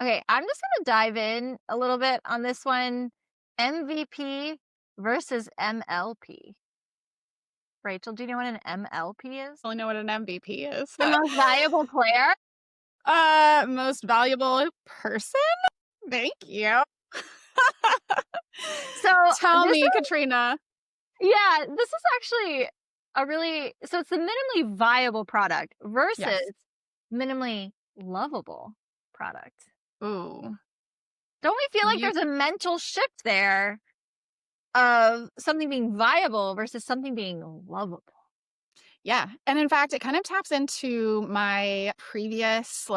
Okay, I'm just going to dive in a little bit on this one. MVP versus MLP. Rachel, do you know what an MLP is? I only know what an MVP is. The most valuable player. Most valuable person? Thank you. So Tell this me, is, Katrina. yeah, this is actually so it's the minimally viable product versus Yes. minimally lovable product. Ooh. Don't we feel like You there's a mental shift there of something being viable versus something being lovable? Yeah. And in fact, it kind of taps into my previous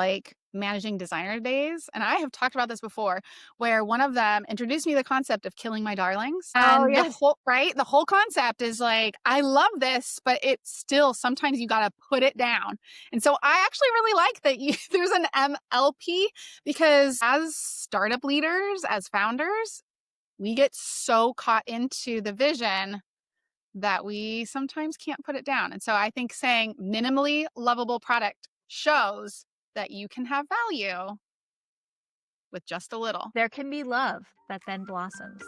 managing designer days. And I have talked about this before, where one of them introduced me to the concept of killing my darlings. Oh, And yes. the whole concept is like, I love this, but it's still sometimes you got to put it down. And so I actually really like that there's an MLP because as startup leaders, as founders, we get so caught into the vision that we sometimes can't put it down. And so I think saying minimally lovable product shows that you can have value with just a little. There can be love that then blossoms.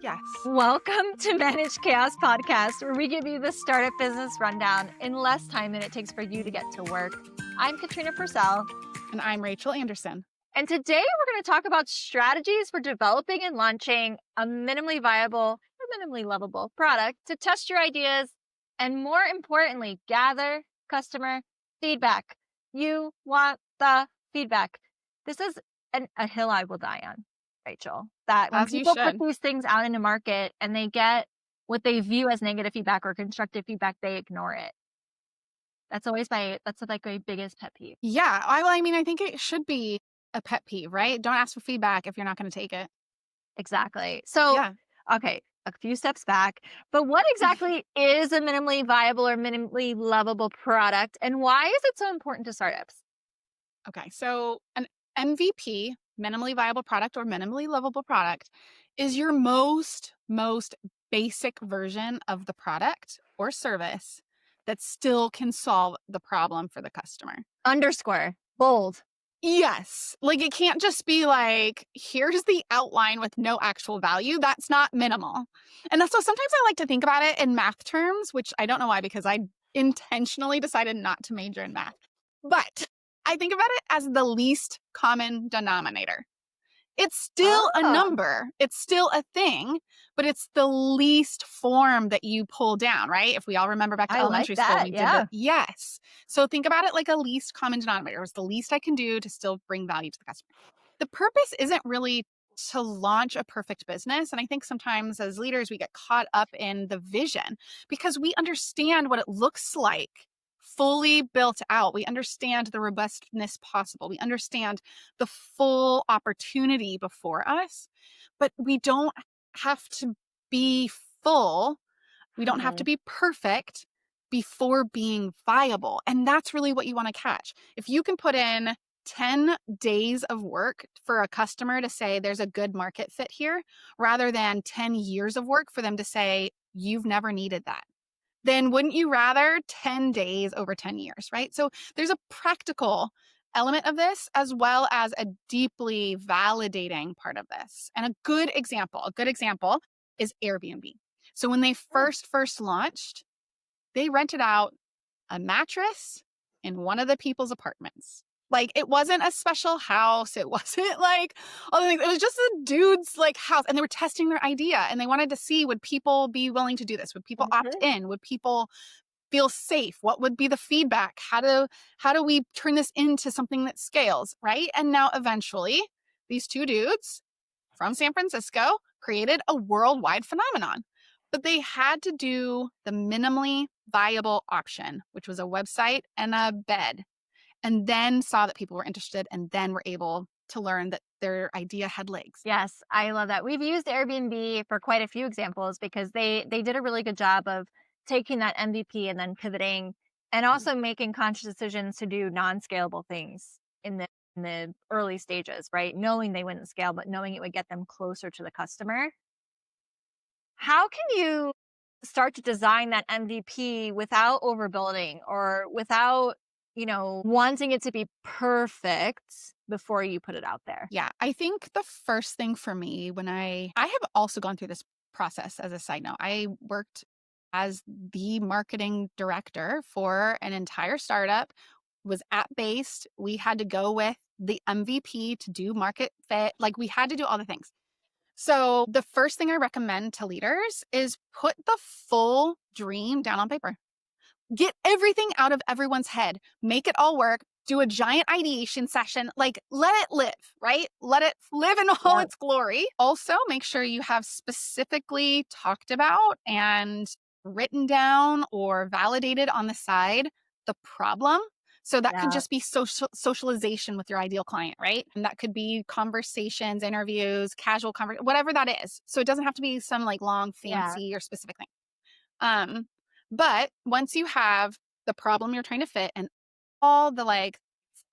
Yes. Welcome to Manage Chaos Podcast, where we give you the startup business rundown in less time than it takes for you to get to work. I'm Katrina Purcell. And I'm Rachel Anderson. And today we're going to talk about strategies for developing and launching a minimally viable or minimally lovable product to test your ideas and, more importantly, gather customer feedback. You want the feedback. This is a hill I will die on, Rachel, that when As you people put should. these things out in the market and they get what they view as negative feedback or constructive feedback, they ignore it. That's like my biggest pet peeve. Yeah. I think it should be a pet peeve, right? Don't ask for feedback if you're not going to take it. Exactly. So, Yeah. okay, a few steps back, but what exactly is a minimally viable or minimally lovable product, and why is it so important to startups? Okay. So an MVP, minimally viable product or minimally lovable product, is your most basic version of the product or service that still can solve the problem for the customer. Underscore, bold. Yes. It can't just be like, here's the outline with no actual value. That's not minimal. And so sometimes I like to think about it in math terms, which I don't know why, because I intentionally decided not to major in math. But I think about it as the least common denominator. It's still a Oh, number. It's still a thing, but it's the least form that you pull down, right? If we all remember back to I like elementary school, that. we did Yeah. the yes. So think about it like a least common denominator. It's the least I can do to still bring value to the customer. The purpose isn't really to launch a perfect business. And I think sometimes as leaders, we get caught up in the vision because we understand what it looks like fully built out. We understand the robustness possible. We understand the full opportunity before us, but we don't have to be full. We don't have to Mhm. be perfect before being viable. And that's really what you want to catch. If you can put in 10 days of work for a customer to say there's a good market fit here, rather than 10 years of work for them to say, you've never needed that, then wouldn't you rather 10 days over 10 years, right? So there's a practical element of this as well as a deeply validating part of this. And a good example is Airbnb. So when they first launched, they rented out a mattress in one of the people's apartments. It wasn't a special house. It wasn't all the things. It was just a dude's house. And they were testing their idea and they wanted to see, would people be willing to do this? Would people opt Mhm. in? Would people feel safe? What would be the feedback? How do we turn this into something that scales, right? And now eventually these two dudes from San Francisco created a worldwide phenomenon. But they had to do the minimally viable option, which was a website and a bed, and then saw that people were interested and then were able to learn that their idea had legs. Yes, I love that. We've used Airbnb for quite a few examples because they did a really good job of taking that MVP and then pivoting and also making conscious decisions to do non-scalable things in the early stages, right? Knowing they wouldn't scale, but knowing it would get them closer to the customer. How can you start to design that MVP without overbuilding or without wanting it to be perfect before you put it out there. Yeah, I think the first thing for me when I have also gone through this process as a side note. I worked as the marketing director for an entire startup, was app-based. We had to go with the MVP to do market fit. Like we had to do all the things. So the first thing I recommend to leaders is put the full dream down on paper. Get everything out of everyone's head, make it all work, do a giant ideation session, like let it live, right? Let it live in all Yeah. its glory. Also, make sure you have specifically talked about and written down or validated on the side the problem. So that could Yeah. just be socialization with your ideal client, right? And that could be conversations, interviews, casual conversation, whatever that is. So it doesn't have to be some like long, Yeah. fancy or specific thing. Um, but once you have the problem you're trying to fit and all the like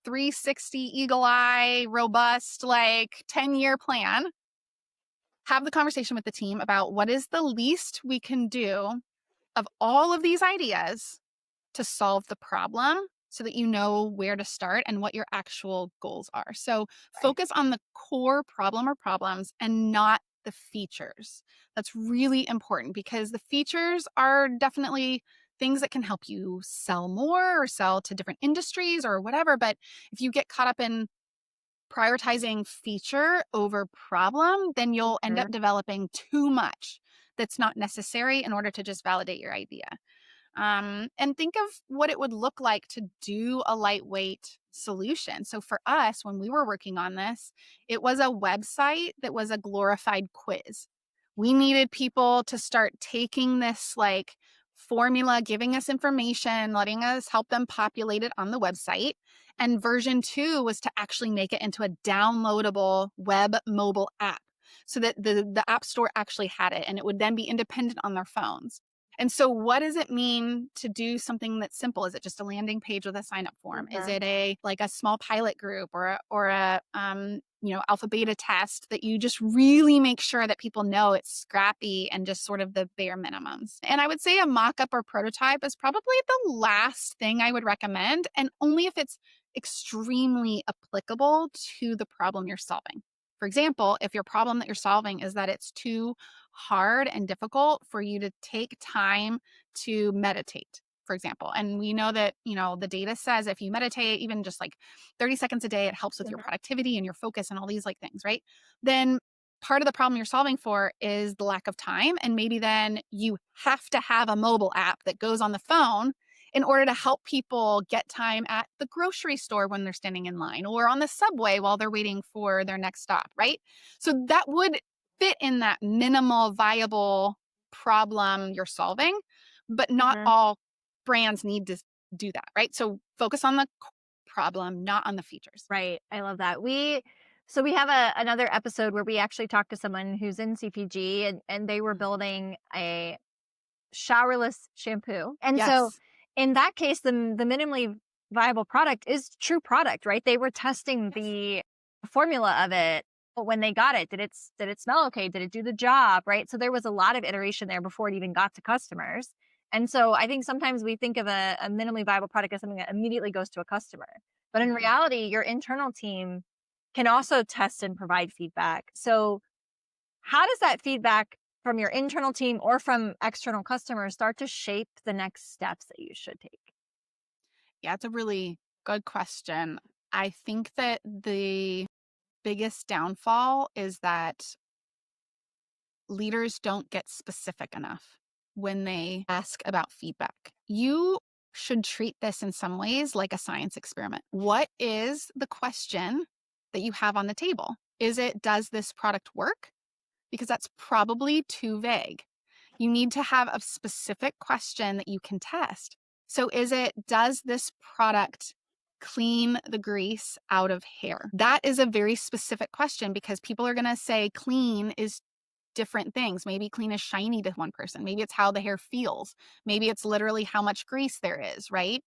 360 eagle eye, robust, like 10-year plan, have the conversation with the team about what is the least we can do of all of these ideas to solve the problem so that you know where to start and what your actual goals are. So Right. focus on the core problem or problems and not the features. That's really important because the features are definitely things that can help you sell more or sell to different industries or whatever. But if you get caught up in prioritizing feature over problem, then you'll end up Mhm. developing too much that's not necessary in order to just validate your idea. And think of what it would look like to do a lightweight solution. So for us, when we were working on this, it was a website that was a glorified quiz. We needed people to start taking this like formula, giving us information, letting us help them populate it on the website. And version 2 was to actually make it into a downloadable web mobile app so that the app store actually had it and it would then be independent on their phones. And so what does it mean to do something that's simple? Is it just a landing page with a sign up form? Is Mhm. it a small pilot group or a alpha beta test that you just really make sure that people know it's scrappy and just sort of the bare minimums? And I would say a mock-up or prototype is probably the last thing I would recommend, and only if it's extremely applicable to the problem you're solving. For example, if your problem that you're solving is that it's too hard and difficult for you to take time to meditate, for example. And we know that, the data says if you meditate even just like 30 seconds a day, it helps with your Mhm. productivity and your focus and all these like things, right? Then part of the problem you're solving for is the lack of time. And maybe then you have to have a mobile app that goes on the phone in order to help people get time at the grocery store when they're standing in line or on the subway while they're waiting for their next stop, right? So that would fit in that minimal viable problem you're solving, but not Mhm. all brands need to do that, right? So focus on the problem, not on the features. Right. I love that. We have another episode where we actually talked to someone who's in CPG, and they were building a showerless shampoo. And so Yes. in that case, the minimally viable product is true product, right? They were testing Yes. the formula of it. But when they got it, did it smell okay? Did it do the job? Right. So there was a lot of iteration there before it even got to customers. And so I think sometimes we think of a minimally viable product as something that immediately goes to a customer. But in Mhm. reality, your internal team can also test and provide feedback. So how does that feedback from your internal team or from external customers start to shape the next steps that you should take? Yeah, it's a really good question. I think that the biggest downfall is that leaders don't get specific enough when they ask about feedback. You should treat this in some ways like a science experiment. What is the question that you have on the table? Is it, does this product work? Because that's probably too vague. You need to have a specific question that you can test. So, is it, does this product clean the grease out of hair? That is a very specific question because people are going to say clean is different things. Maybe clean is shiny to one person. Maybe it's how the hair feels. Maybe it's literally how much grease there is, right?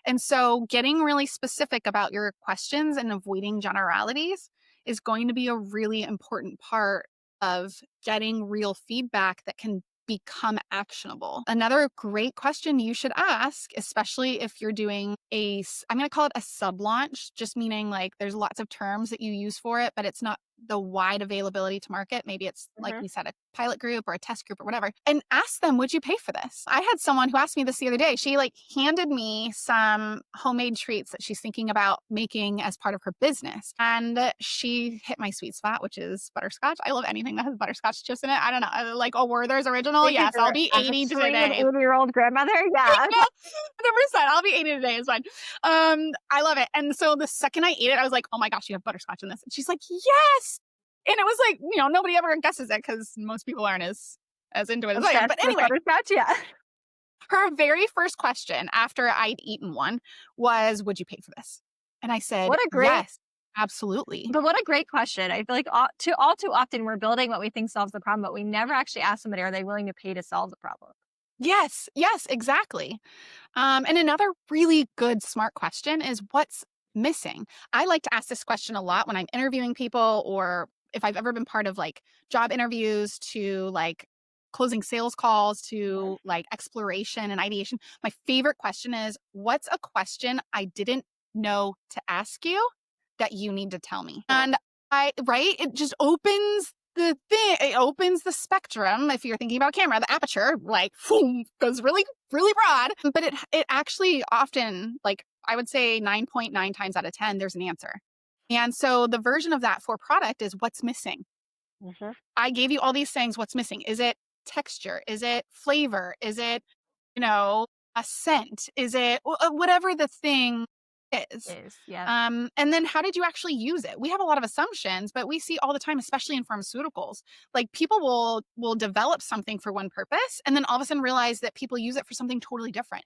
And so getting really specific about your questions and avoiding generalities is going to be a really important part of getting real feedback that can become actionable? Another great question you should ask, especially if you're doing I'm going to call it a sub launch, just meaning like there's lots of terms that you use for it, but it's not the wide availability to market. Maybe it's like Mhm. we said, a pilot group or a test group or whatever, and ask them, would you pay for this? I had someone who asked me this the other day. She like handed me some homemade treats that she's thinking about making as part of her business. And she hit my sweet spot, which is butterscotch. I love anything that has butterscotch chips in it. I don't know. Like, oh, Werther's original. Because Yes, I'll you're be a 80 extreme today. 80-year-old grandmother? Yeah. 100%. I'll be 80 today. It's fine. I love it. And so the second I ate it, I was like, oh my gosh, you have butterscotch in this. And she's like, yes. And it was like, nobody ever guesses it because most people aren't as into it as I am. Obsessed But with anyway, butterscotch? Yeah. her very first question after I'd eaten one was, would you pay for this? And I said, What a great yes, absolutely. But what a great question. I feel like all too often we're building what we think solves the problem, but we never actually ask somebody, are they willing to pay to solve the problem? Yes, exactly. And another really good, smart question is, what's missing? I like to ask this question a lot when I'm interviewing people, or if I've ever been part of like job interviews, to like closing sales calls, to like exploration and ideation. My favorite question is, what's a question I didn't know to ask you that you need to tell me? And it just opens it opens the spectrum. If you're thinking about camera, the aperture like boom, goes really, really broad. But it actually often, like I would say 9.9 times out of 10, there's an answer. And so the version of that for product is, what's missing? Mhm. I gave you all these things. What's missing? Is it texture? Is it flavor? Is it, a scent? Is it whatever the thing is? Yeah. And then how did you actually use it? We have a lot of assumptions, but we see all the time, especially in pharmaceuticals, like people will develop something for one purpose and then all of a sudden realize that people use it for something totally different.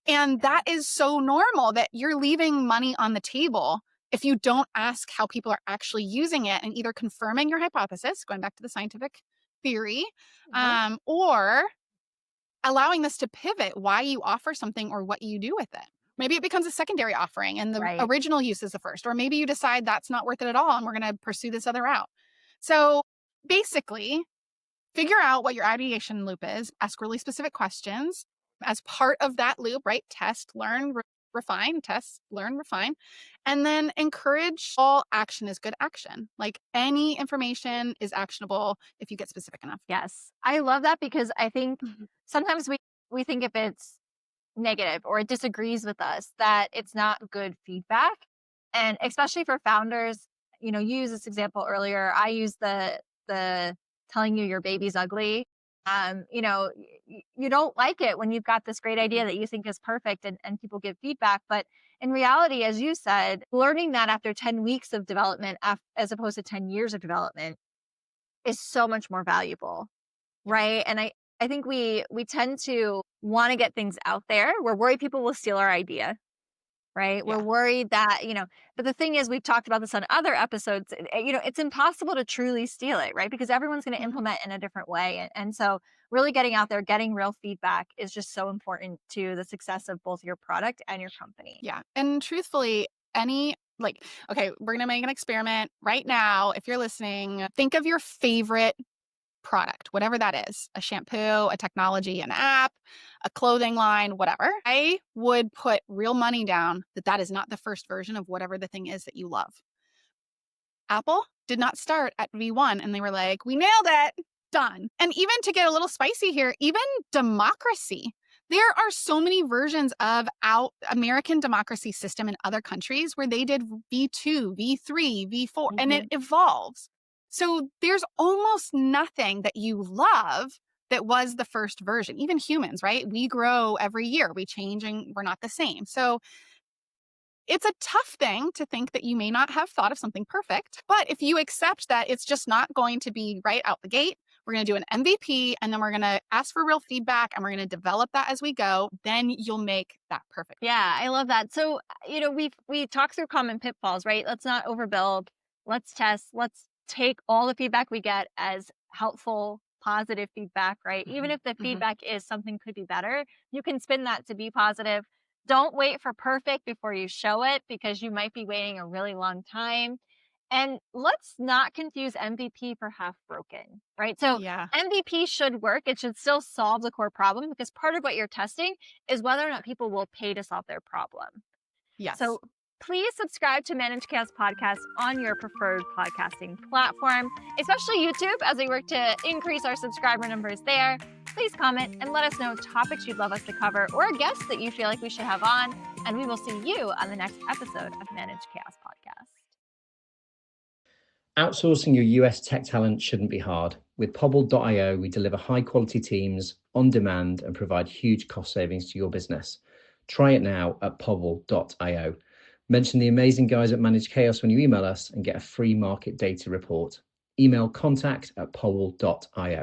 And Yeah. that is so normal that you're leaving money on the table if you don't ask how people are actually using it and either confirming your hypothesis, going back to the scientific theory, Mhm. or allowing this to pivot why you offer something or what you do with it. Maybe it becomes a secondary offering and the Right. original use is the first, or maybe you decide that's not worth it at all and we're going to pursue this other route. So basically, figure out what your ideation loop is, ask really specific questions as part of that loop, right? Test, learn, refine, test, learn, refine, and then encourage. All action is good action. Like any information is actionable if you get specific enough. Yes. I love that because I think Mhm. sometimes we think if it's negative or it disagrees with us that it's not good feedback. And especially for founders, you use this example earlier. I use the telling you your baby's ugly. You don't like it when you've got this great idea Mhm. that you think is perfect and people give feedback. But in reality, as you said, learning that after 10 weeks of development, as opposed to 10 years of development, is so much more valuable. Right? And I think we tend to wanna get things out there. We're worried people will steal our idea, right? We're Yeah. worried that, but the thing is, we've talked about this on other episodes, it's impossible to truly steal it, right? Because everyone's gonna Mhm. implement in a different way. And so really getting out there, getting real feedback is just so important to the success of both your product and your company. Yeah. And truthfully, okay, we're going to make an experiment right now. If you're listening, think of your favorite product, whatever that is, a shampoo, a technology, an app, a clothing line, whatever. I would put real money down that that is not the first version of whatever the thing is that you love. Apple did not start at V1 and they were like, we nailed it, done. And even to get a little spicy here, even democracy. There are so many versions of our American democracy system in other countries where they did V2, V3, V4, and it Mhm. evolves. So there's almost nothing that you love that was the first version. Even humans, right? We grow every year, we change, and we're not the same. So it's a tough thing to think that you may not have thought of something perfect, but if you accept that it's just not going to be right out the gate, we're going to do an MVP and then we're going to ask for real feedback and we're going to develop that as we go, then you'll make that perfect. Yeah, I love that. So, we talk through common pitfalls, right? Let's not overbuild. Let's test. Let's take all the feedback we get as helpful, positive feedback, right? Even Mhm, if the mhm. feedback is something could be better, you can spin that to be positive. Don't wait for perfect before you show it because you might be waiting a really long time. And let's not confuse MVP for half broken, right? So Yeah. MVP should work. It should still solve the core problem because part of what you're testing is whether or not people will pay to solve their problem. Yes. So please subscribe to Manage Chaos Podcast on your preferred podcasting platform, especially YouTube, as we work to increase our subscriber numbers there. Please comment and let us know topics you'd love us to cover or guests that you feel like we should have on. And we will see you on the next episode of Manage Chaos Podcast. Outsourcing your US tech talent shouldn't be hard. With Pobble.io, we deliver high-quality teams on demand and provide huge cost savings to your business. Try it now at Pobble.io. Mention the amazing guys at Manage Chaos when you email us and get a free market data report. Email contact@Pobble.io.